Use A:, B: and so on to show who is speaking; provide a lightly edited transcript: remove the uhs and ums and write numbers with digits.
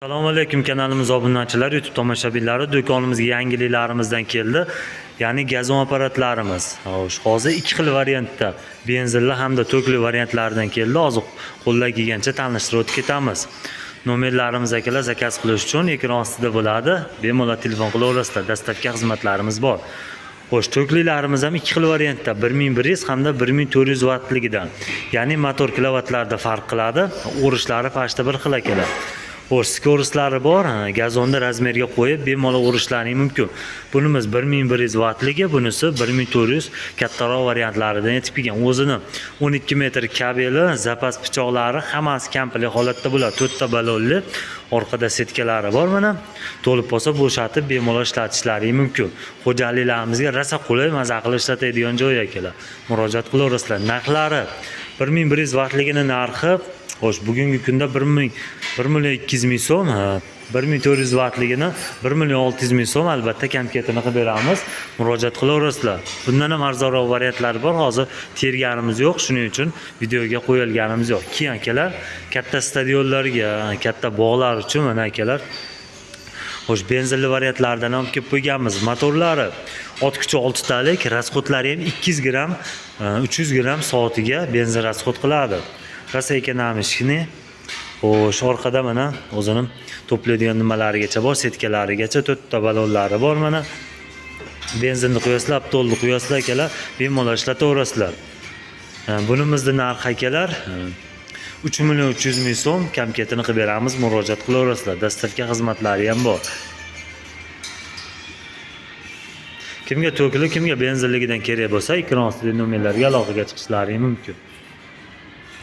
A: Assalomu alaykum kanalimiz obunachilar, YouTube tomoshabinlari. Do'konimizga yangiliklarimizdan keldi. Ya'ni gazon apparatlarimiz. Xo'sh, hozir ikki xil variantda, benzinli hamda tokli variantlardan keldi. Hozir qo'ldan kelgancha tanishtirib o'tib ketamiz. Nomerlarimiz akalar zakaz qilish uchun ekran ostida bo'ladi. Bemalol telefon qilaverasizlar. Dastavka xizmatlarimiz bor. Xo'sh, toklilarimiz ham ikki xil variantda, 1100 hamda 1400 vattligidan. Ya'ni motor kilovatlarda farq qiladi. Urishlari pashta bir xil akalar. Xo'sh, skoroslari bor, gazonni razmerga qo'yib bemalol urishlaring mumkin. Bunimiz 1100 vattligi, bunisi 1400 kattaroq variantlaridan yetib kelgan. O'zini 12 metr kabeli, zapas pichoqlari hammasi komplet holatda bo'ladi. 4 ta balonli, orqada setkalari bor mana. To'lib bo'lsa bo'shatib bemalol ishlatishlaring mumkin. Xo'jaliklarimizga rosa qulay, maza qilib ishlatadigan joy akalar. Murojaat qilaverasizlar. Narxlari 1100 vattligini narxi xo'sh, bugungi kunda 1.200.000 so'm, 1400 vattligini 1.600.000 so'm, albatta kamketini qilib beramiz. Murojaat qilaverasizlar. Bundan ham arzonroq variantlari bor. Hozir terganimiz yo'q, shuning uchun videoga qo'yilganimiz yo'q. Keyin akalar, katta stadionlarga, katta bog'lar uchun mana akalar. Xo'sh, benzinli variantlardan ham kelib qo'yganmiz. Motorlari ot kuchi 6 talik, rasxodlari ham 200 gram, 300 gram soatiga benzin rasxod qiladi. Rosa ekonomishni. Xo'sh, orqada mana o'zining to'playdigan nimalarigacha bor, setkalarigacha 4 ta balonlari bor mana. Benzinni quyasizlar, avtolni quyasizlar akalar, bemalol ishlataverasizlar. Bunimizning narxi akalar 3.300.000 so'm, kamketini qilib beramiz, murojaat qilaverasizlar. Dastavka xizmatlari ham bor. Kimga tokli, kimga benzinligidan kerak bo'lsa, ekran ostidagi nomerlarga aloqaga chiqishlaring mumkin.